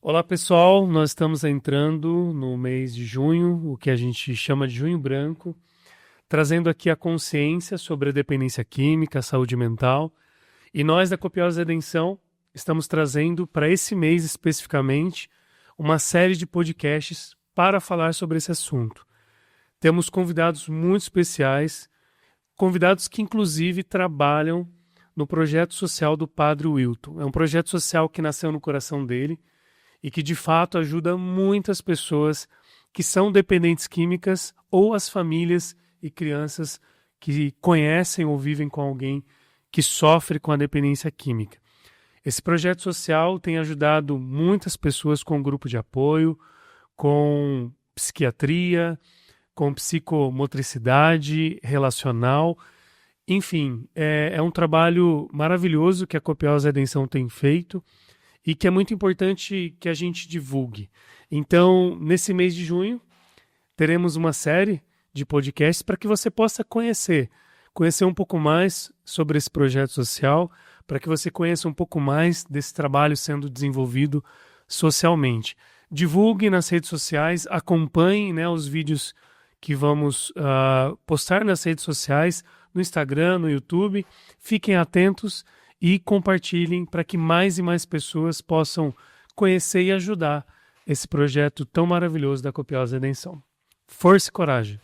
Olá pessoal, nós estamos entrando no mês de junho, o que a gente chama de junho branco, trazendo aqui a consciência sobre a dependência química, a saúde mental. E nós da Copiosa Redenção estamos trazendo para esse mês especificamente uma série de podcasts para falar sobre esse assunto. Temos convidados muito especiais, convidados que inclusive trabalham no projeto social do Padre Wilton. É um projeto social que nasceu no coração dele e que de fato ajuda muitas pessoas que são dependentes químicas ou as famílias e crianças que conhecem ou vivem com alguém que sofre com a dependência química. Esse projeto social tem ajudado muitas pessoas com grupo de apoio, com psiquiatria, com psicomotricidade relacional. Enfim, é um trabalho maravilhoso que a Copiosa Redenção tem feito e que é muito importante que a gente divulgue. Então, nesse mês de junho, teremos uma série de podcasts para que você possa conhecer um pouco mais sobre esse projeto social, para que você conheça um pouco mais desse trabalho sendo desenvolvido socialmente. Divulgue nas redes sociais, acompanhe, né, os vídeos que vamos postar nas redes sociais, no Instagram, no YouTube. Fiquem atentos e compartilhem para que mais e mais pessoas possam conhecer e ajudar esse projeto tão maravilhoso da Copiosa Redenção. Força e coragem!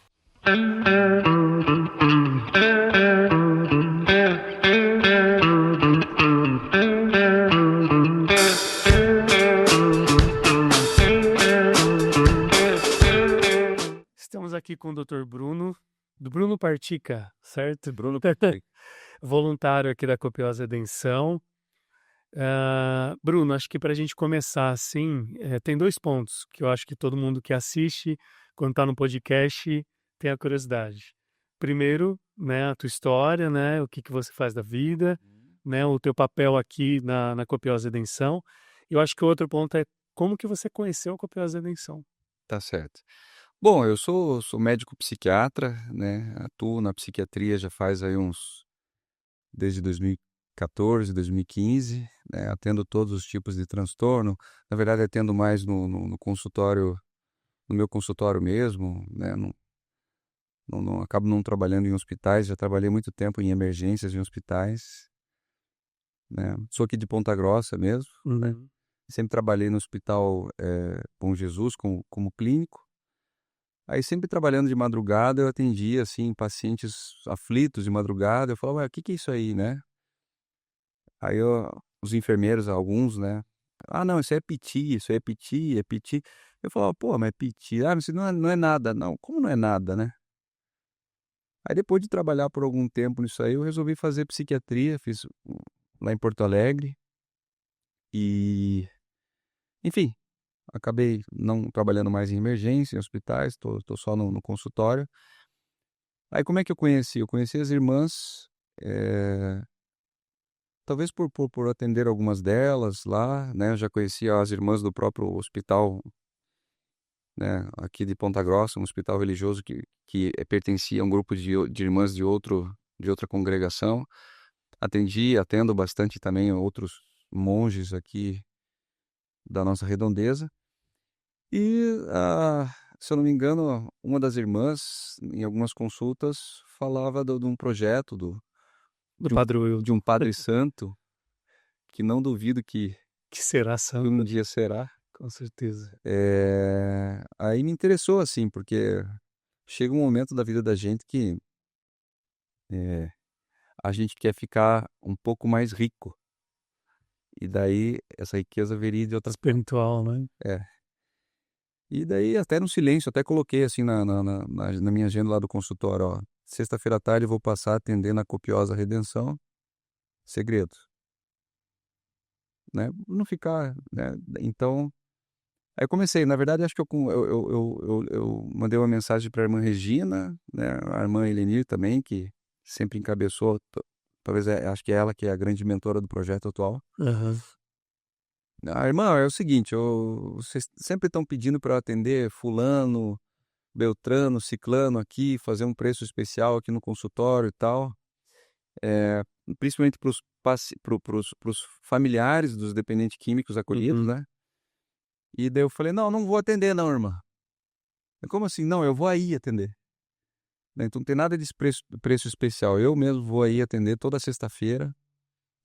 Estamos aqui com o Dr. Bruno, do Bruno Partica, certo? Bruno Patrick. Voluntário aqui da Copiosa Redenção. Bruno, acho que para a gente começar assim, tem dois pontos que eu acho que todo mundo que assiste, quando está no podcast, tem a curiosidade. Primeiro, né, a tua história, né, o que você faz da vida, né, o teu papel aqui na Copiosa Redenção. E eu acho que o outro ponto é como que você conheceu a Copiosa Redenção. Tá certo. Bom, eu sou médico psiquiatra, né? Atuo na psiquiatria já faz aí desde 2014, 2015, né? Atendo todos os tipos de transtorno. Na verdade, atendo mais no consultório, no meu consultório mesmo, né? Acabo não trabalhando em hospitais, já trabalhei muito tempo em emergências em hospitais, né? Sou aqui de Ponta Grossa mesmo, né? Uhum. Sempre trabalhei no Hospital Bom Jesus como clínico. Aí sempre trabalhando de madrugada, eu atendia, assim, pacientes aflitos de madrugada, eu falava: "Ué, o que que é isso aí, né?" Aí os enfermeiros, alguns, né: "Ah, não, isso aí é piti, isso aí é piti, é piti." Eu falava: "Pô, mas é piti, ah, mas isso não é nada." "Não, como não é nada, né?" Aí depois de trabalhar por algum tempo nisso aí, eu resolvi fazer psiquiatria, fiz lá em Porto Alegre e, enfim, acabei não trabalhando mais em emergência, em hospitais, tô só no consultório. Aí como é que eu conheci? Eu conheci as irmãs, eh, talvez por atender algumas delas lá, né, eu já conhecia as irmãs do próprio hospital, né, aqui de Ponta Grossa, um hospital religioso que pertencia a um grupo de irmãs de outra congregação. Atendo bastante também outros monges aqui da nossa redondeza. E, se eu não me engano, uma das irmãs, em algumas consultas, falava de um projeto Do de um Padre de Wilton, um padre santo, que não duvido que será que um santo, dia será. com certeza. Aí me interessou, assim, porque chega um momento da vida da gente que, eh, a gente quer ficar um pouco mais rico, e daí essa riqueza viria de outra forma. Espiritual, né? É. E daí até no silêncio, até coloquei assim na minha agenda lá do consultório, ó: "Sexta-feira à tarde eu vou passar atendendo a Copiosa Redenção, segredo", né, não ficar, né, então aí eu comecei, na verdade acho que eu mandei uma mensagem para a irmã Regina, né, a irmã Elenir também, que sempre encabeçou, talvez, acho que é ela que é a grande mentora do projeto atual. Aham. "Ah, irmã, é o seguinte, vocês sempre estão pedindo para eu atender fulano, beltrano, ciclano aqui, fazer um preço especial aqui no consultório e tal, eh, principalmente para os familiares dos dependentes químicos acolhidos, Uhum. né. E daí eu falei: "Não, não vou atender não, irmã". "Como assim?". "Não, eu vou aí atender". Né, então não tem nada de preço especial, eu mesmo vou aí atender toda sexta-feira,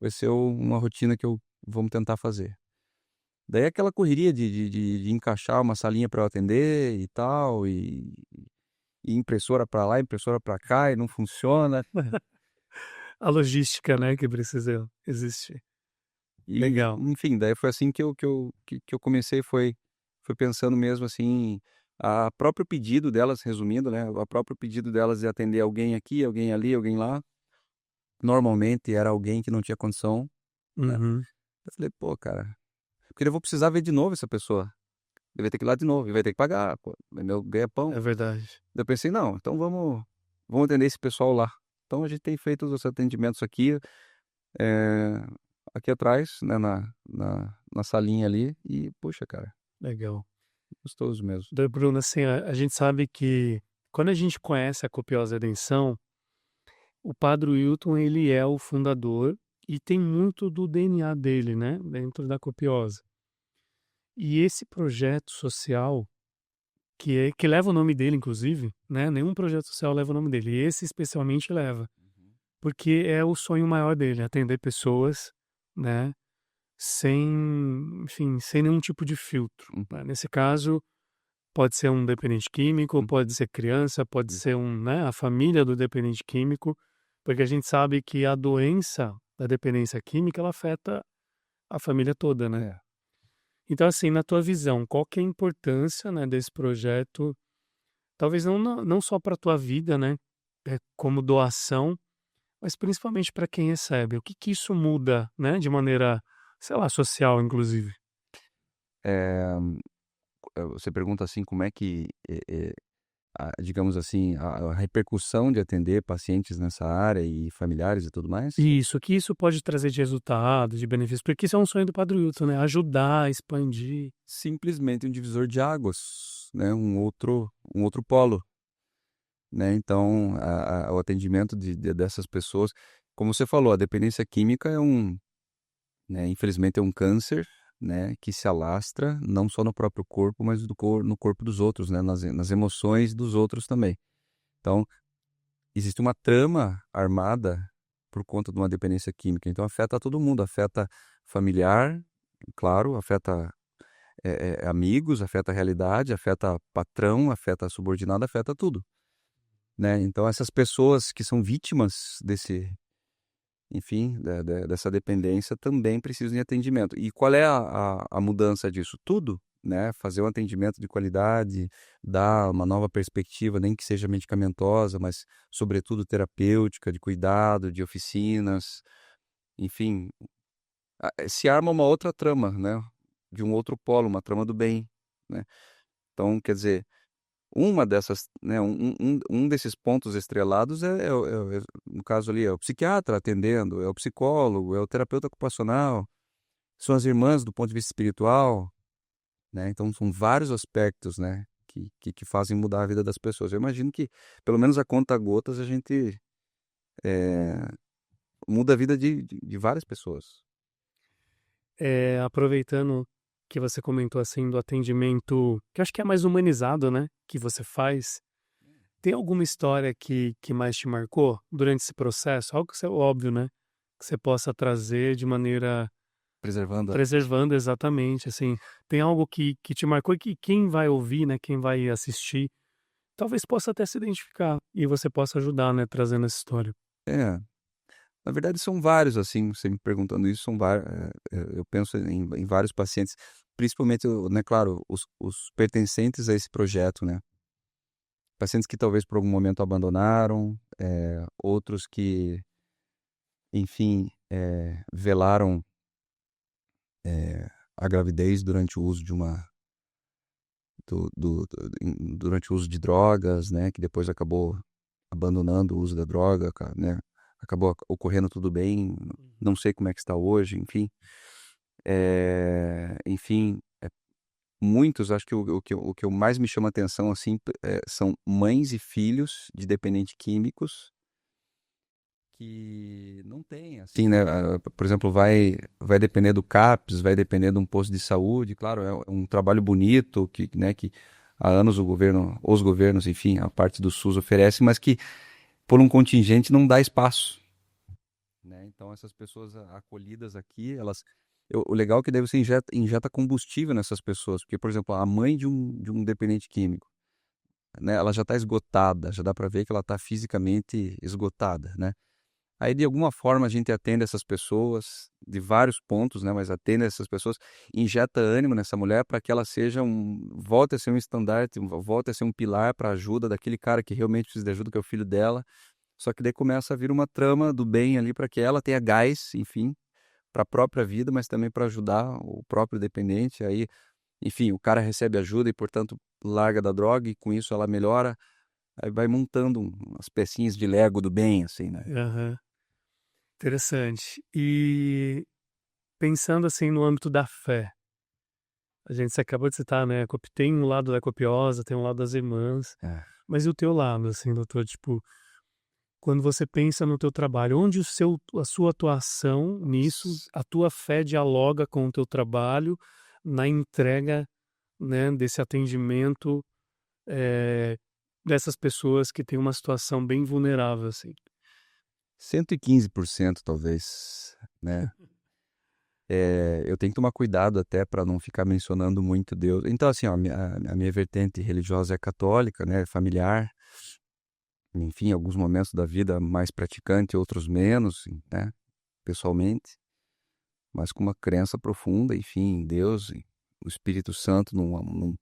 vai ser uma rotina que eu vamos tentar fazer. Daí aquela correria de encaixar uma salinha para eu atender e tal, e impressora para lá, impressora para cá e não funciona. A logística, né, que precisa existir. E, Legal. enfim, daí foi assim que eu comecei, foi pensando mesmo, assim, a próprio pedido delas, resumindo, né, a próprio pedido delas de atender alguém aqui, alguém ali, alguém lá, normalmente era alguém que não tinha condição, né. Uhum. Eu falei: "Pô, cara", porque eu vou precisar ver de novo essa pessoa, ele vai ter que ir lá de novo e vai ter que pagar, pô, é meu ganha-pão. É verdade. Daí eu pensei: "Não, então vamos atender esse pessoal lá". Então a gente tem feito os atendimentos aqui, eh, aqui atrás, né, na salinha ali e, puxa, cara, Legal. gostoso mesmo. Daí, Bruno, assim, a gente sabe que quando a gente conhece a Copiosa Redenção, o Padre Wilton, ele é o fundador e tem muito do DNA dele, né, dentro da Copiosa. E esse projeto social, que leva o nome dele, inclusive, né, nenhum projeto social leva o nome dele, esse especialmente leva, Uhum. porque é o sonho maior dele, atender pessoas, né, sem, enfim, sem nenhum tipo de filtro, Uhum, né. Nesse caso, pode ser um dependente químico, pode uhum, ser criança, pode isso. ser né, a família do dependente químico, porque a gente sabe que a doença da dependência química, ela afeta a família toda, né. É. Então, assim, na tua visão, qual que é a importância, né, desse projeto, talvez não só para a tua vida, né, como doação, mas principalmente para quem recebe. O que que isso muda, né, de maneira, sei lá, social, inclusive? Eh, você pergunta, assim, como é que, digamos assim, a repercussão de atender pacientes nessa área e familiares e tudo mais? Isso, o que isso pode trazer de resultado, de benefício, porque isso é um sonho do Padre Wilton, né, ajudar, expandir. Simplesmente um divisor de águas, né, um outro polo, né, então o atendimento dessas pessoas, como você falou, a dependência química né, infelizmente é um câncer, né, que se alastra não só no próprio corpo, mas no corpo dos outros, né, nas emoções dos outros também. Então, existe uma trama armada por conta de uma dependência química, então afeta todo mundo, afeta familiar, claro, afeta, amigos, afeta a realidade, afeta patrão, afeta subordinado, afeta tudo, né. Então essas pessoas que são vítimas desse, enfim, dessa dependência também precisam de atendimento. E qual é a mudança disso? Tudo, né, fazer um atendimento de qualidade, dar uma nova perspectiva, nem que seja medicamentosa, mas sobretudo terapêutica, de cuidado, de oficinas, enfim, se arma uma outra trama, né, de um outro polo, uma trama do bem, né. Então, quer dizer, uma dessas, né, um desses pontos estrelados no caso ali, é o psiquiatra atendendo, é o psicólogo, é o terapeuta ocupacional, são as irmãs do ponto de vista espiritual, né, então são vários aspectos, né, que fazem mudar a vida das pessoas. Eu imagino que, pelo menos a conta gotas, a gente, eh, muda a vida de várias pessoas. Aproveitando que você comentou, assim, do atendimento, que eu acho que é mais humanizado, né, que você faz, tem alguma história que mais te marcou durante esse processo? Algo que você óbvio, né, que você possa trazer de maneira Preservando a preservando exatamente, assim, tem algo que te marcou e que quem vai ouvir, né, quem vai assistir, talvez possa até se identificar e você possa ajudar, né, trazendo essa história. é. Na verdade são vários, assim, você me perguntando isso, eu penso em vários pacientes, principalmente né, claro, os pertencentes a esse projeto, né. Pacientes que talvez por algum momento abandonaram, outros que, enfim, velaram, a gravidez durante o uso de uma durante o uso de drogas, né, que depois acabou abandonando o uso da droga, né, acabou ocorrendo tudo bem, não Uhum. sei como é que está hoje, enfim. Enfim, muitos, acho que o que eu mais me chama atenção, assim, são mães e filhos de dependentes químicos que não tem, assim, né? Por exemplo, vai depender do CAPES, vai depender de um posto de saúde. Claro, é um trabalho bonito que há anos os governos, enfim, a parte do SUS oferece, mas que por um contingente não dá espaço, né? Então essas pessoas acolhidas aqui, o legal é que daí você injeta combustível nessas pessoas, porque, por exemplo, a mãe de um dependente químico, né? Ela já está esgotada, já dá para ver que ela está fisicamente esgotada, né? Aí, de alguma forma, a gente atende essas pessoas, de vários pontos, né? Mas atende essas pessoas, injeta ânimo nessa mulher para que ela volte a ser um estandarte, volte a ser um pilar para a ajuda daquele cara que realmente precisa de ajuda, que é o filho dela. Só que daí começa a vir uma trama do bem ali para que ela tenha gás, enfim, para a própria vida, mas também para ajudar o próprio dependente. Aí, enfim, o cara recebe ajuda e, portanto, larga da droga e com isso ela melhora. Aí vai montando as pecinhas de Lego do bem, assim, né? Aham. Interessante. E pensando assim no âmbito da fé, você acabou de citar, né? Tem um lado da copiosa, tem um lado das irmãs, É. mas e o teu lado, assim, doutor? Tipo, quando você pensa no teu trabalho, onde a sua atuação nisso, a tua fé dialoga com o teu trabalho na entrega, né, desse atendimento, eh, dessas pessoas que têm uma situação bem vulnerável, assim? 115% talvez, né? Eu tenho que tomar cuidado até para não ficar mencionando muito Deus. Então, assim, ó, a minha vertente religiosa é católica, né? Familiar. Enfim, alguns momentos da vida mais praticante, outros menos, né? Pessoalmente. Mas com uma crença profunda, enfim, em Deus, em o Espírito Santo, num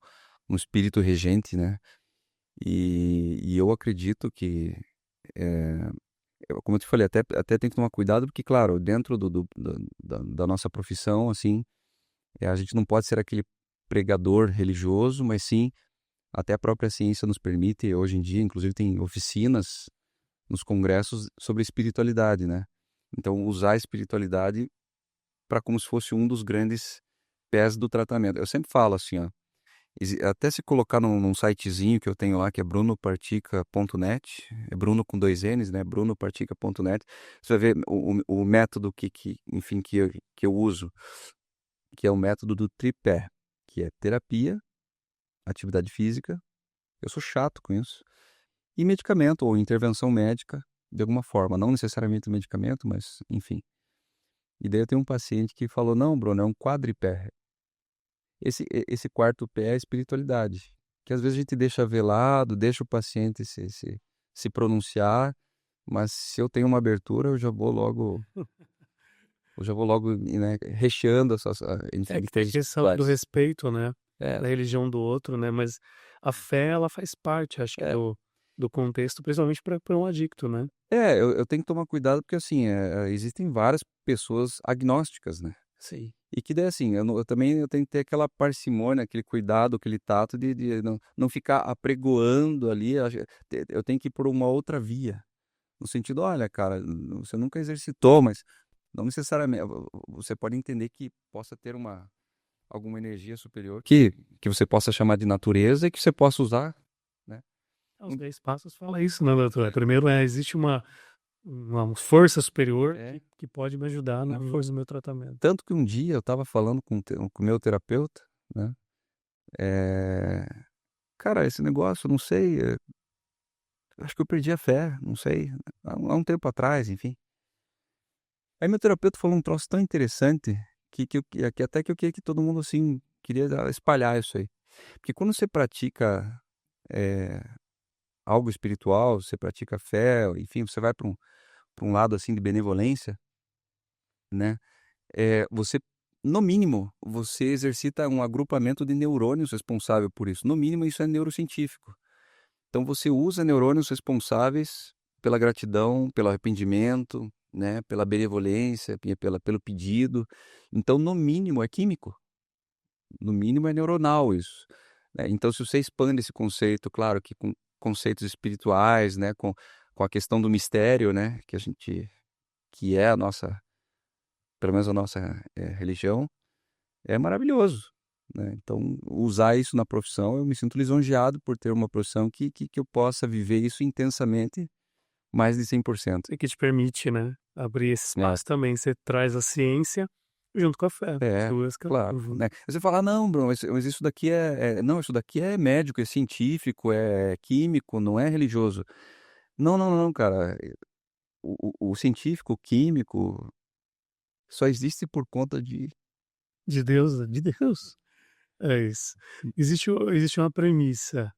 espírito regente, né? E eu acredito que, como eu te falei, até tem que tomar cuidado, porque, claro, dentro da nossa profissão, assim, a gente não pode ser aquele pregador religioso, mas sim, até a própria ciência nos permite, hoje em dia, inclusive, tem oficinas nos congressos sobre espiritualidade, né? Então, usar a espiritualidade para como se fosse um dos grandes pés do tratamento. Eu sempre falo assim, ó, até se colocar num sitezinho que eu tenho lá, que é brunopartica.net, é Bruno com dois N's, né? brunopartica.net, você vai ver o método enfim, que eu uso, que é o método do tripé, que é terapia, atividade física, eu sou chato com isso, e medicamento ou intervenção médica, de alguma forma, não necessariamente medicamento, mas enfim. E daí eu tenho um paciente que falou, não, Bruno, é um quadripé. Esse quarto pé é a espiritualidade, que às vezes a gente deixa velado, deixa o paciente se pronunciar, mas se eu tenho uma abertura, eu já vou logo, né, recheando É enfim, que tem as a questão do dificuldades. respeito, né, É, da religião do outro, né, mas a fé ela faz parte, acho que é, do contexto, principalmente para um adicto, né. eu tenho que tomar cuidado porque, assim, existem várias pessoas agnósticas, né? Sim. E que daí, assim, eu também eu tenho que ter aquela parcimônia, aquele cuidado, aquele tato de não ficar apregoando ali. Eu tenho que ir por uma outra via. No sentido, olha, cara, você nunca exercitou, mas não necessariamente. Você pode entender que possa ter alguma energia superior que você possa chamar de natureza e que você possa usar, né? Os 10 passos fala isso, né, doutor? Primeiro existe uma força superior É. que pode me ajudar na força do meu tratamento. Tanto que um dia eu estava falando com o meu terapeuta, né? É, cara, esse negócio, eu não sei, acho que eu perdi a fé, não sei, há um tempo atrás, enfim. Aí meu terapeuta falou um troço tão interessante que até que eu queria que todo mundo, assim, queria espalhar isso aí. Porque quando você pratica eh, algo espiritual, você pratica fé, enfim, você vai para um lado, assim, de benevolência, né, você, no mínimo, você exercita um agrupamento de neurônios responsável por isso. No mínimo, isso é neurocientífico. Então você usa neurônios responsáveis pela gratidão, pelo arrependimento, né, pela benevolência, pelo pedido. Então, no mínimo, é químico. No mínimo, é neuronal isso, né. Então, se você expande esse conceito, claro que com conceitos espirituais, né, com a questão do mistério, né, que é a nossa, pelo menos a nossa, religião, é maravilhoso, né. Então, usar isso na profissão, eu me sinto lisonjeado por ter uma profissão que eu possa viver isso intensamente mais de 100%. E que te permite, né, abrir esse É, espaço também. Você traz a ciência junto com a fé, as é, 2 claro, junto. né. Aí você fala: "Ah, não, Bruno, mas isso daqui não, isso daqui é médico, é científico, é químico, não é religioso". Não, não, não, cara, o científico, o químico, só existe por conta de De Deus, de Deus. É isso. Existe uma premissa,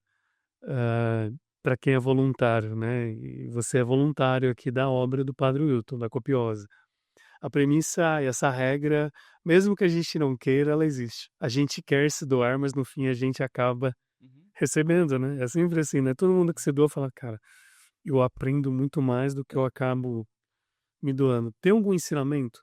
para quem é voluntário, né, e você é voluntário aqui da obra do Padre Wilton, da Copiosa. A premissa e essa regra, mesmo que a gente não queira, ela existe. A gente quer se doar, mas no fim a gente acaba Uhum. recebendo, né, é sempre assim, né, todo mundo que se doa fala: "Cara, eu aprendo muito mais do que eu acabo me doando". Tem algum ensinamento,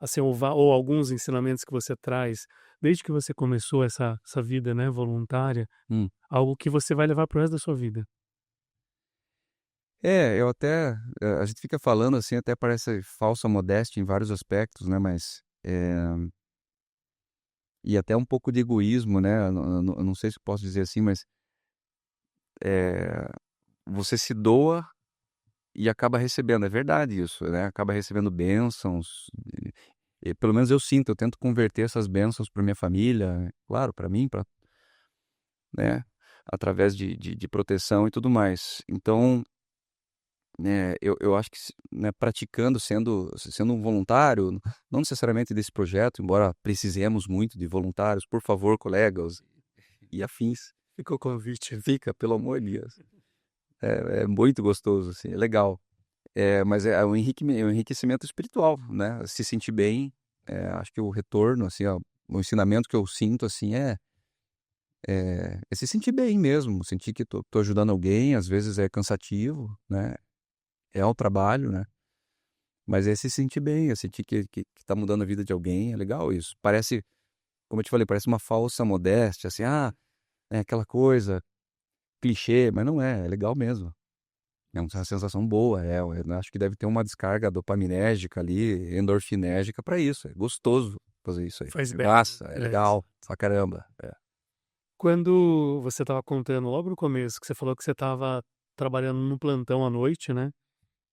assim, ou alguns ensinamentos que você traz, desde que você começou essa vida, né, voluntária, Hum. algo que você vai levar para o resto da sua vida? É, eu até a gente fica falando assim, até parece falsa modéstia em vários aspectos, né, mas, e até um pouco de egoísmo, né, eu não sei se posso dizer assim, mas, eh, você se doa e acaba recebendo, é verdade isso, né, acaba recebendo bênçãos, e pelo menos eu sinto, eu tento converter essas bênçãos para minha família, claro, para mim, para, né, através de proteção e tudo mais. Então, eu acho que né, praticando, sendo um voluntário, não necessariamente desse projeto, embora precisemos muito de voluntários, por favor, colegas e afins. Fica o convite. Fica, pelo amor de Deus. É muito gostoso, assim, é legal. Mas é um enriquecimento espiritual, né, se sentir bem, acho que o retorno, assim, ó, o ensinamento que eu sinto, assim, é se sentir bem mesmo, sentir que tô ajudando alguém, às vezes é cansativo, né, é um trabalho, né. Mas é se sentir bem, é sentir que tá mudando a vida de alguém, é legal isso. Parece, como eu te falei, parece uma falsa modéstia, assim, é aquela coisa clichê, mas não é, é legal mesmo. É uma sensação boa, eu acho que deve ter uma descarga dopaminérgica ali, endorfinérgica pra isso, é gostoso fazer isso aí. Faz bem, Nossa, é né. É. legal pra caramba. É. Quando você estava contando logo no começo, que você falou que você estava trabalhando no plantão à noite, né,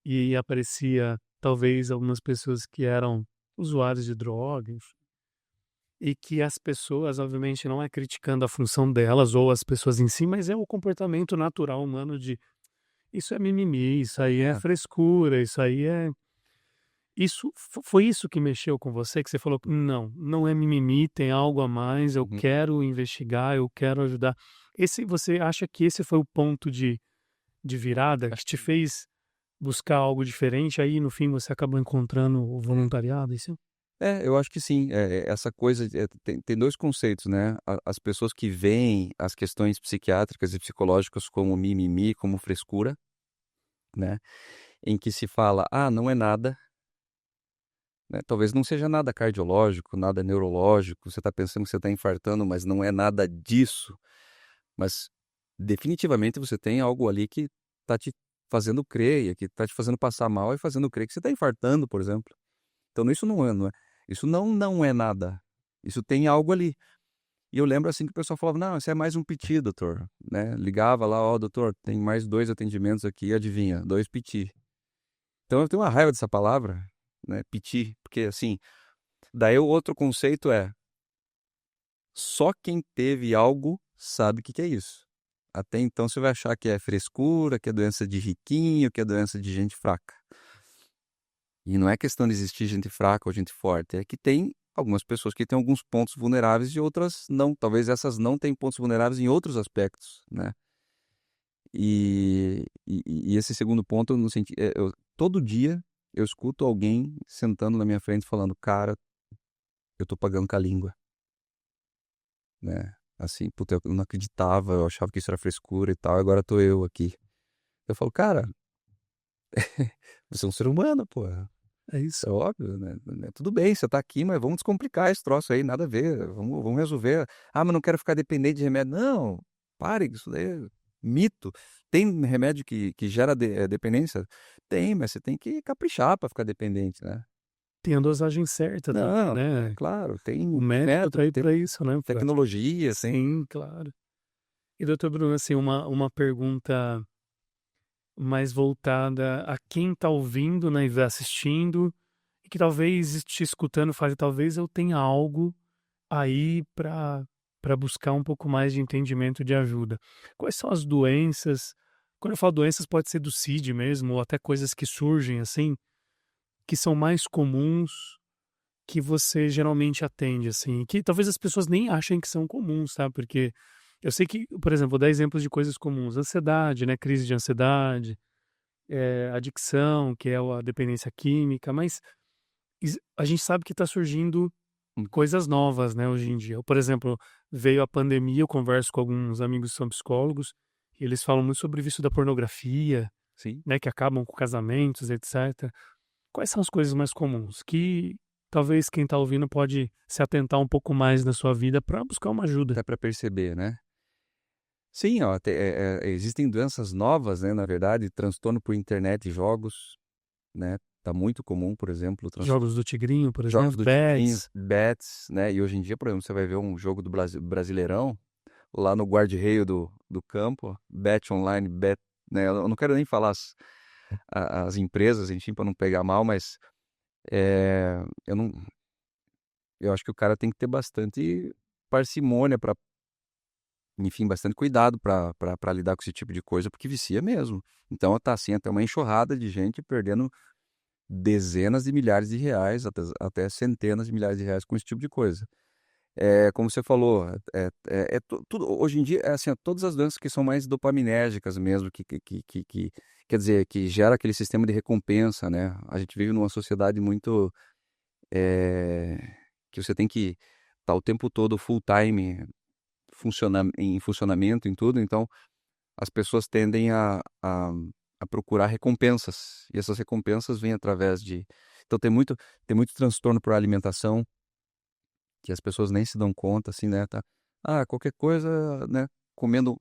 e aparecia talvez algumas pessoas que eram usuários de drogas, e que as pessoas, obviamente, não é criticando a função delas ou as pessoas em si, mas é o comportamento natural humano de: "Isso é mimimi, isso aí é É. frescura, isso aí é". Isso foi isso que mexeu com você, que você falou: "Não, não é mimimi, tem algo a mais, eu Uhum. quero investigar, eu quero ajudar". Esse você acha que esse foi o ponto de virada que Acho te que fez buscar algo diferente, aí no fim você acabou encontrando o voluntariado, isso? eu acho que sim, essa coisa tem 2 conceitos, né, as pessoas que veem as questões psiquiátricas e psicológicas como mimimi, como frescura, né, em que se fala: "Ah, não é nada", né, talvez não seja nada cardiológico, nada neurológico, você está pensando que você está infartando, mas não é nada disso, mas definitivamente você tem algo ali que está te fazendo crer, e que está te fazendo passar mal e fazendo crer que você está infartando, por exemplo. Então isso não é isso não é nada, isso tem algo ali. E eu lembro, assim, que o pessoal falava: "Não, isso é mais um piti, doutor", né, ligava lá: "Ó, doutor, tem mais 2 atendimentos aqui, adivinha? 2 piti". Então eu tenho uma raiva dessa palavra, né, piti, porque, assim, daí o outro conceito é: só quem teve algo sabe o que que é isso. Até então você vai achar que é frescura, que é doença de riquinho, que é doença de gente fraca. E não é questão de existir gente fraca ou gente forte, é que tem algumas pessoas que têm alguns pontos vulneráveis e outras não. Talvez essas não tenham pontos vulneráveis em outros aspectos, né. E esse segundo ponto no senti eu todo dia eu escuto alguém sentando na minha frente falando: "Cara, eu tô pagando com a língua", né. Assim, puta, eu não acreditava, eu achava que isso era frescura e tal, agora tô eu aqui. Eu falo: "Cara, você é um ser humano, pô". É isso. É óbvio, né, tudo bem, você tá aqui, mas vamos descomplicar esse troço aí, nada a ver, vamos resolver. "Ah, mas não quero ficar dependente de remédio", não, pare, isso daí é mito. Tem remédio que gera dependência? Tem, mas você tem que caprichar pra ficar dependente, né. Tem a dosagem certa também, Não, é né. claro, O tem médico tá método, aí tem pra isso, né, pra tecnologia, tem sim, claro. E doutor Bruno, assim, uma pergunta mais voltada a quem está ouvindo, né, e assistindo, e que talvez te escutando fale, talvez eu tenha algo aí para buscar um pouco mais de entendimento, de ajuda. Quais são as doenças? Quando eu falo doenças, pode ser do CID mesmo, ou até coisas que surgem assim, que são mais comuns, que você geralmente atende, assim, que talvez as pessoas nem achem que são comuns, tá? Porque eu sei que, por exemplo, vou dar exemplos de coisas comuns: ansiedade, né? Crise de ansiedade, adicção, que é a dependência química, mas a gente sabe que está surgindo Hum, coisas novas, né, hoje em dia. Por exemplo, veio a pandemia, eu converso com alguns amigos que são psicólogos, e eles falam muito sobre o vício da pornografia, sim. né, que acabam com casamentos, etc. Quais são as coisas mais comuns que talvez quem está ouvindo pode se atentar um pouco mais na sua vida para buscar uma ajuda? Até para perceber, né. Sim, ó, existem doenças novas, né, na verdade, transtorno por internet e jogos, né, tá muito comum, por exemplo, Jogos do Tigrinho, por jogos exemplo, do tigrinho, bets. bets, né, e hoje em dia, por exemplo, você vai ver um jogo do Brasileirão, lá no guarda-reio do campo, bet online, bet, né, eu não quero nem falar as empresas, enfim, para não pegar mal, mas, eu não eu acho que o cara tem que ter bastante parcimônia para, enfim, bastante cuidado para lidar com esse tipo de coisa, porque vicia mesmo. Então tá assim, até uma enxurrada de gente perdendo dezenas de milhares de reais, até centenas de milhares de reais com esse tipo de coisa. É, como você falou, tudo, hoje em dia, é assim, ó, todas as doenças que são mais dopaminérgicas mesmo, quer dizer, que gera aquele sistema de recompensa, né? A gente vive numa sociedade muito, é, que você tem que estar o tempo todo full time em funcionamento, em tudo, então as pessoas tendem a procurar recompensas, e essas recompensas vêm através de... Então tem muito transtorno por alimentação, que as pessoas nem se dão conta, assim, né, tá, qualquer coisa, né, comendo,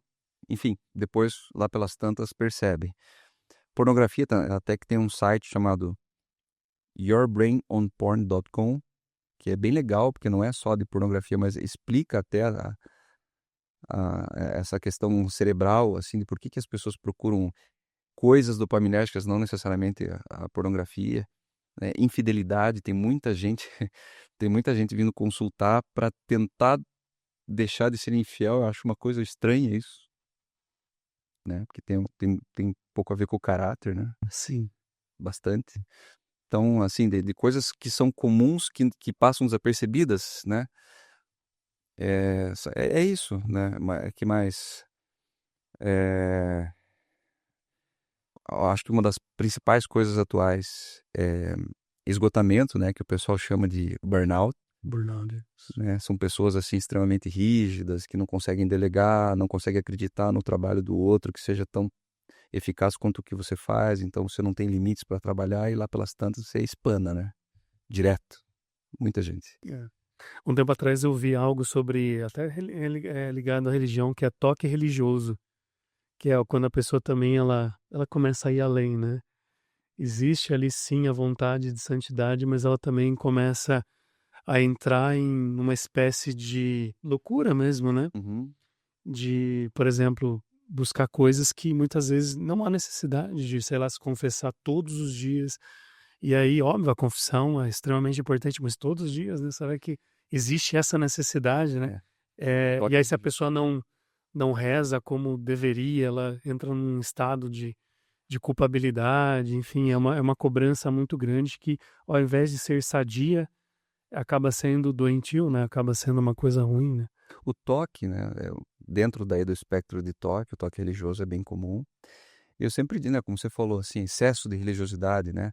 enfim, depois, lá pelas tantas, percebem. Pornografia, até que tem um site chamado yourbrainonporn.com, que é bem legal, porque não é só de pornografia, mas explica até essa questão cerebral, assim, de por que as pessoas procuram coisas dopaminérgicas, não necessariamente a pornografia, né? Infidelidade, tem muita gente tem muita gente vindo consultar para tentar deixar de ser infiel. Eu acho uma coisa estranha isso, né, porque tem pouco a ver com o caráter, né, Sim. bastante. Então, assim, de coisas que são comuns, que passam desapercebidas, né, é isso, né, que mais? Eh Eu acho que uma das principais coisas atuais é esgotamento, né, que o pessoal chama de burnout, Burnout. né? São pessoas assim extremamente rígidas, que não conseguem delegar, não conseguem acreditar no trabalho do outro que seja tão eficaz quanto o que você faz, então você não tem limites para trabalhar e lá pelas tantas você espana, né? Direto. Muita gente. É. Um tempo atrás eu vi algo sobre, até ligado à religião, que é toque religioso, que é quando a pessoa também ela começa a ir além, né? Existe ali sim a vontade de santidade, mas ela também começa a entrar em uma espécie de loucura mesmo, né? Uhum. De, por exemplo, buscar coisas que muitas vezes não há necessidade de, sei lá, se confessar todos os dias. E aí, óbvio, a confissão é extremamente importante, mas todos os dias, né? Será que existe essa necessidade, né? É. E Toque aí, se a religioso. pessoa não reza como deveria, ela entra num estado de culpabilidade, enfim, é uma cobrança muito grande que, ao invés de ser sadia, acaba sendo doentio, né? Acaba sendo uma coisa ruim, né? O toque, né? Dentro daí do espectro de toque, o toque religioso é bem comum. Eu sempre digo, né, como você falou, assim, excesso de religiosidade, né?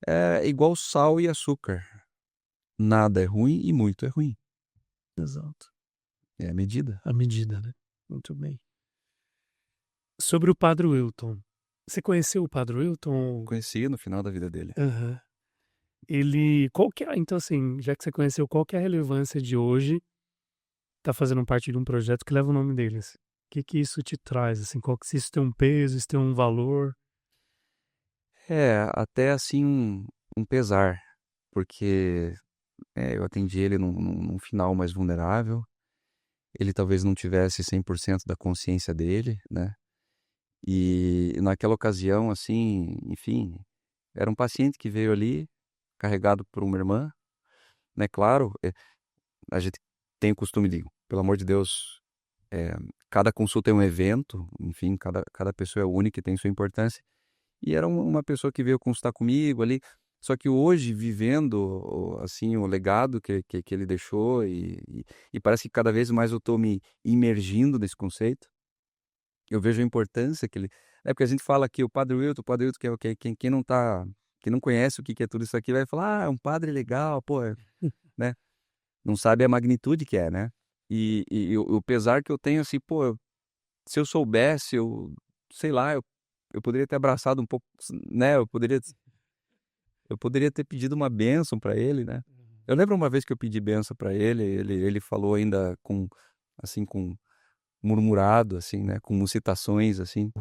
É igual sal e açúcar. Nada é ruim e muito é ruim. Exato. É a medida. A medida, né? Muito bem. Sobre o Padre Wilton. Você conheceu o Padre Wilton? Conheci no final da vida dele. Aham. Ele, qual que é, então assim, já que você conheceu, qual que é a relevância de hoje tá fazendo parte de um projeto que leva o nome deles? O que que isso te traz, assim, se isso tem um peso, isso tem um valor? É, até assim um pesar, porque eu atendi ele num final mais vulnerável, ele talvez não tivesse 100% da consciência dele, né? E naquela ocasião, assim, enfim, era um paciente que veio ali, carregado por uma irmã, né? Claro, a gente tem o costume de, pelo amor de Deus, é, cada consulta é um evento, enfim, cada pessoa é única e tem sua importância. E era uma pessoa que veio consultar comigo ali. Só que hoje, vivendo, assim, o legado que ele deixou, e parece que cada vez mais eu estou me imergindo nesse conceito. Eu vejo a importância que ele. É porque a gente fala que o Padre Wilton, que é quem não tá, quem não conhece o que é tudo isso aqui, vai falar, ah, é um padre legal, pô, né? Não sabe a magnitude que é, né? E o pesar que eu tenho, assim, pô, se eu soubesse, sei lá, eu poderia ter abraçado um pouco, né? Eu poderia ter pedido uma bênção para ele, né? Eu lembro uma vez que eu pedi bênção para ele, ele falou ainda com, assim, com murmurado, assim, né? Com citações, assim,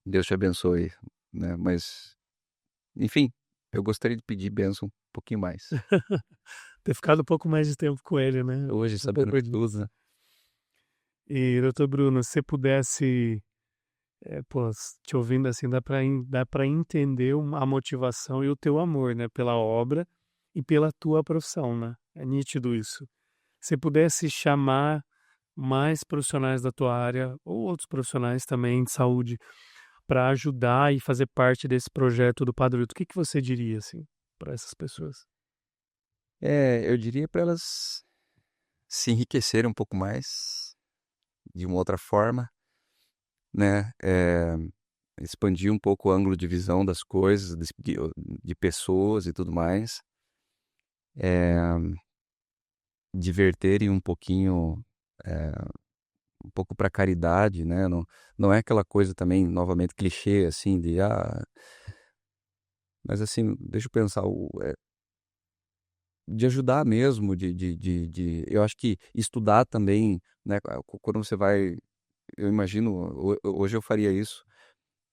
Deus te abençoe, né? Mas, enfim, eu gostaria de pedir bênção um pouquinho mais. Ter ficado um pouco mais de tempo com ele, né? Hoje, sabendo de tudo, né? E, doutor Bruno, se você pudesse, pô, te ouvindo assim, dá para entender a motivação e o teu amor, né, pela obra e pela tua profissão, né? É nítido isso. Se pudesse chamar mais profissionais da tua área ou outros profissionais também de saúde para ajudar e fazer parte desse projeto do Padre Wilton, o que que você diria assim para essas pessoas? Eu diria para elas se enriquecerem um pouco mais, de uma outra forma, né? Expandir um pouco o ângulo de visão das coisas, de pessoas e tudo mais. Diverterem um pouquinho, é, um pouco para caridade, né? Não é aquela coisa também, novamente, clichê, assim, mas assim, deixa eu pensar, de ajudar mesmo, eu acho que estudar também, né? Quando você vai, eu imagino, hoje eu faria isso.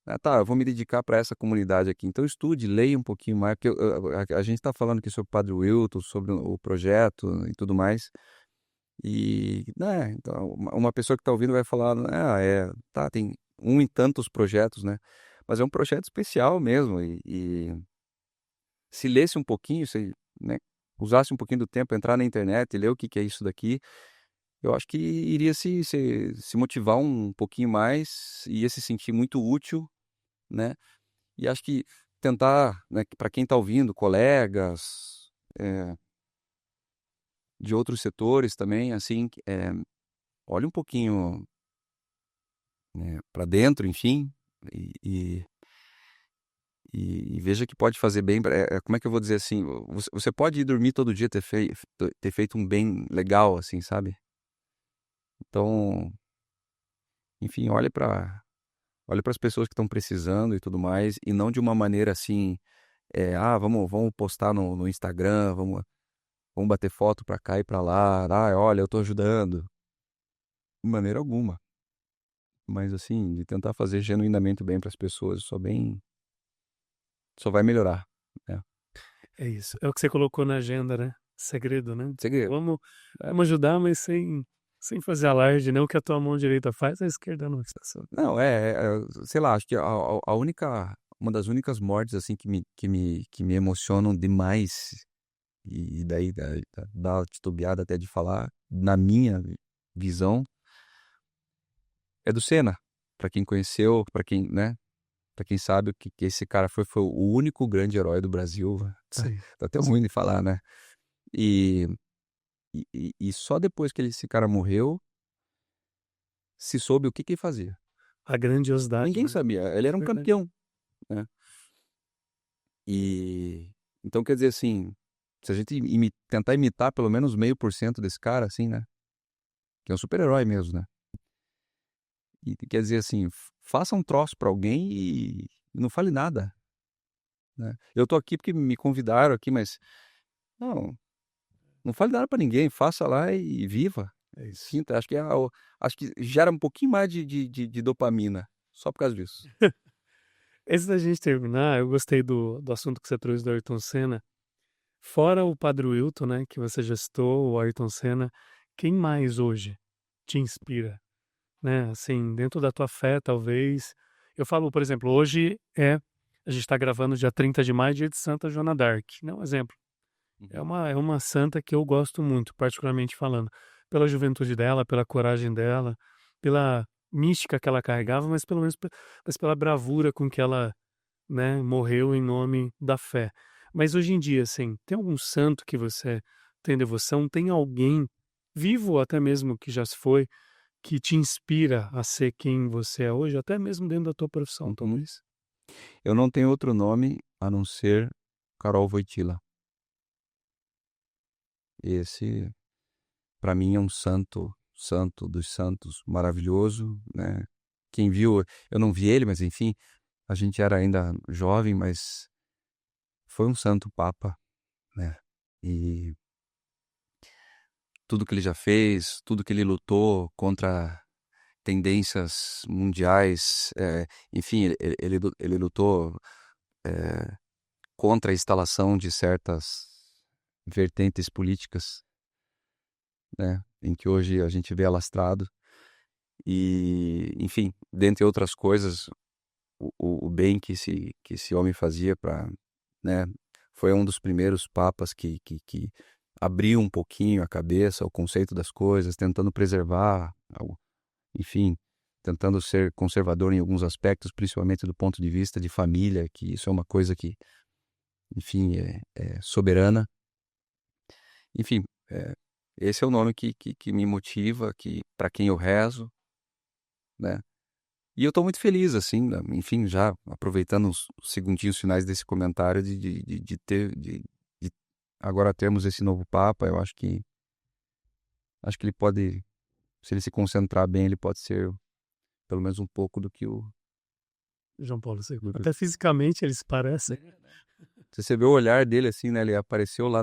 Ah, tá, eu vou me dedicar para essa comunidade aqui. Então estude, leia um pouquinho mais, porque a gente está falando aqui sobre o Padre Wilton, sobre o projeto e tudo mais. E, né, então, uma pessoa que está ouvindo vai falar, ah, tá, tem um e tantos projetos, né? Mas é um projeto especial mesmo. E se lesse um pouquinho, se, né, usasse um pouquinho do tempo, entrar na internet e ler o que é isso daqui, eu acho que iria se motivar um pouquinho mais, ia se sentir muito útil, né? E acho que tentar, né, para quem está ouvindo, colegas, é, de outros setores também, assim, olhe um pouquinho, né, para dentro, enfim, e, e, e veja que pode fazer bem. Como é que eu vou dizer assim? Você pode ir dormir todo dia ter feito um bem legal, assim, sabe? Então, enfim, olhe para as pessoas que estão precisando e tudo mais, e não de uma maneira assim, vamos postar no Instagram, vamos bater foto pra cá e pra lá, olha, eu tô ajudando. De maneira alguma. Mas assim, de tentar fazer genuinamente bem pras pessoas, só vai melhorar, né? É isso. É o que você colocou na agenda, né? Segredo, né? Segredo. Vamos, vamos ajudar, mas sem fazer alarde, né? O que a tua mão direita faz, a esquerda não faz. Não, sei lá, acho que uma das únicas mortes assim que me emocionam demais, e daí dá uma titubeada até de falar, na minha visão, é do Senna. Pra quem conheceu, pra quem, né? Pra quem sabe o que esse cara foi o único grande herói do Brasil. Sim. Tá até ruim de falar, né? E, e só depois que esse cara morreu, se soube o que ele fazia. A grandiosidade, Ninguém né? sabia. Ele era um Verdade. campeão, né? E então quer dizer assim, se a gente tentar imitar pelo menos 0,5% desse cara, assim, né? Que é um super-herói mesmo, né? E quer dizer assim, faça um troço pra alguém e não fale nada, né? Eu tô aqui porque me convidaram aqui, mas não, não fale nada pra ninguém, faça lá e viva. É isso. Sinta, acho que gera um pouquinho mais de dopamina, só por causa disso. Antes da gente terminar, eu gostei do assunto que você trouxe do Ayrton Senna. Fora o Padre Wilton, né, que você já citou, o Ayrton Senna, quem mais hoje te inspira, né? Assim, dentro da tua fé, talvez, Eu falo, por exemplo, hoje a gente está gravando dia 30 de maio, dia de Santa Joana d'Arc, né? Um exemplo. É Uhum. uma santa que eu gosto muito, particularmente falando, pela juventude dela, pela coragem dela, pela mística que ela carregava, mas pelo menos mas pela bravura com que ela, né, morreu em nome da fé. Mas hoje em dia, assim, tem algum santo que você tem devoção? Tem alguém, vivo ou até mesmo que já se foi, que te inspira a ser quem você é hoje, até mesmo dentro da tua profissão, Uhum. talvez? Eu não tenho outro nome a não ser Karol Wojtyla. Esse, para mim, é um santo, santo dos santos, maravilhoso, né? Quem viu, eu não vi ele, mas enfim, a gente era ainda jovem, mas foi um santo papa, né? E tudo que ele já fez, tudo que ele lutou contra tendências mundiais, enfim, ele lutou contra a instalação de certas vertentes políticas, né, em que hoje a gente vê alastrado. E, enfim, dentre outras coisas, o bem que esse homem fazia para, né, foi um dos primeiros papas que abriu um pouquinho a cabeça, o conceito das coisas, tentando preservar, enfim, tentando ser conservador em alguns aspectos, principalmente do ponto de vista de família, que isso é uma coisa que, enfim, é soberana. Enfim, esse é o nome que me motiva, que para quem eu rezo, né? E eu estou muito feliz, assim, né, enfim, já aproveitando os segundinhos finais desse comentário de ter, de agora termos esse novo Papa, eu acho que ele pode, se ele se concentrar bem, ele pode ser pelo menos um pouco do que o João Paulo II. do que Até fisicamente eles parecem. se você vê o olhar dele, assim, né? Ele apareceu lá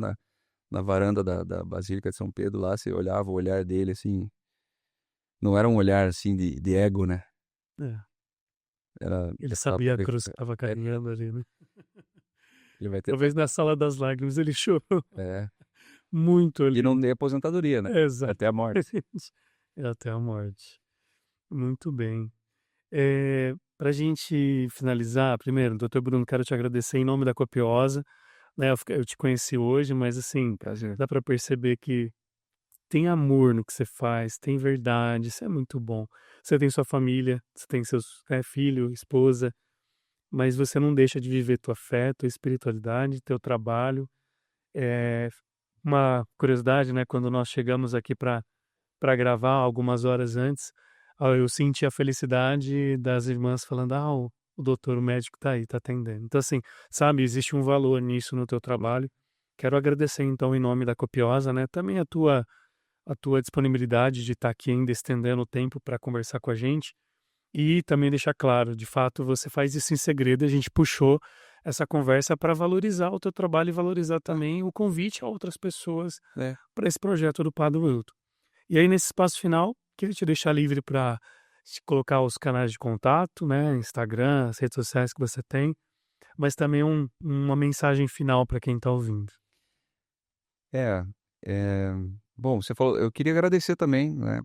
na varanda da Basílica de São Pedro, lá, você olhava o olhar dele, assim, não era um olhar, assim, de ego, né? É, Era, ele dava sabia pra a ver que cruz que estava é, carregando ali, né? ele vai ter, Talvez na sala das lágrimas ele chorou é, muito e ali, não né? tem aposentadoria, né? Exato. Até a morte. É até a morte. Muito bem. Para a gente finalizar, primeiro, doutor Bruno, quero te agradecer em nome da Copiosa, né? Eu te conheci hoje, mas assim, Prazer. dá para perceber que tem amor no que você faz, tem verdade, isso é muito bom. Você tem sua família, você tem seus filho, esposa, mas você não deixa de viver tua fé, tua espiritualidade, teu trabalho. É, uma curiosidade, né? Quando nós chegamos aqui para gravar algumas horas antes, eu senti a felicidade das irmãs falando: "Ah, o doutor, o médico tá aí, tá atendendo". Então, assim, sabe, existe um valor nisso no teu trabalho. Quero agradecer, então, em nome da Copiosa, né, também a tua disponibilidade de estar aqui ainda estendendo o tempo para conversar com a gente. E também deixar claro, de fato, você faz isso em segredo, a gente puxou essa conversa para valorizar o teu trabalho e valorizar Ah, também o convite a outras pessoas é. para esse projeto do Padre Wilton. E aí, nesse espaço final, queria te deixar livre para colocar os canais de contato, né? Instagram, as redes sociais que você tem, mas também uma mensagem final para quem está ouvindo. É, é, bom, você falou, eu queria agradecer também, né?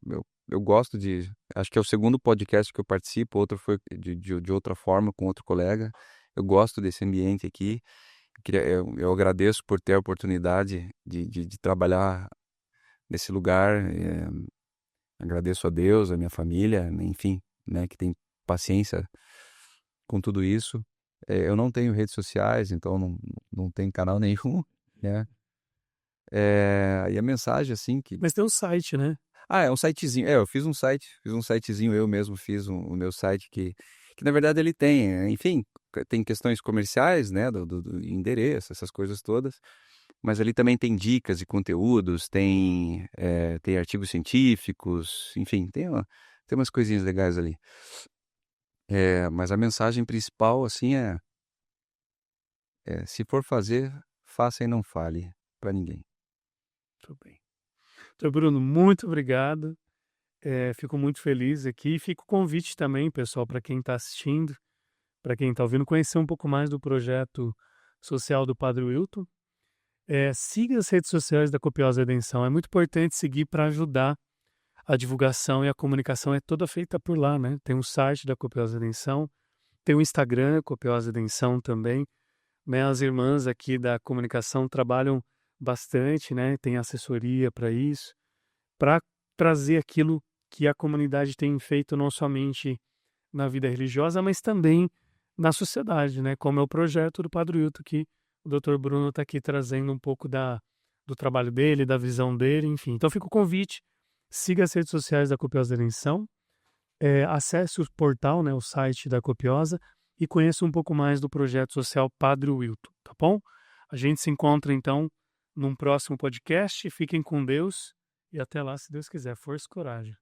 Eu gosto de, acho que é o segundo podcast que eu participo, outro foi de outra forma, com outro colega. Eu gosto desse ambiente aqui. Eu agradeço por ter a oportunidade de trabalhar nesse lugar. Agradeço a Deus, a minha família, enfim, né, que tem paciência com tudo isso. Eu não tenho redes sociais, então não tenho canal nenhum, né? E a mensagem, assim, que... Mas tem um site, né? Ah, é um sitezinho. Eu fiz um sitezinho, eu mesmo fiz o meu site que na verdade ele tem, enfim, tem questões comerciais, né, do endereço, essas coisas todas, mas ali também tem dicas e conteúdos, tem artigos científicos, enfim, tem umas coisinhas legais ali. Mas a mensagem principal, assim, se for fazer, faça e não fale para ninguém. Tudo bem. Então, Bruno, muito obrigado. Fico muito feliz aqui. Fica o convite também, pessoal, para quem está assistindo, para quem está ouvindo, conhecer um pouco mais do projeto social do Padre Wilton. Siga as redes sociais da Copiosa Redenção. É muito importante seguir para ajudar a divulgação e a comunicação é toda feita por lá, né? Tem um site da Copiosa Redenção, Tem o Instagram, Copiosa Redenção também, né? As irmãs aqui da comunicação trabalham bastante, né? Tem assessoria para isso, para trazer aquilo que a comunidade tem feito não somente na vida religiosa, mas também na sociedade, né? Como é o projeto do Padre Hilton, que o Dr. Bruno está aqui trazendo um pouco do trabalho dele, da visão dele, enfim. Então fica o convite, siga as redes sociais da Copiosa Redenção, acesse o portal, né, o site da Copiosa, e conheça um pouco mais do projeto social Padre Wilton, tá bom? A gente se encontra então num próximo podcast. Fiquem com Deus e até lá, se Deus quiser. Força e coragem.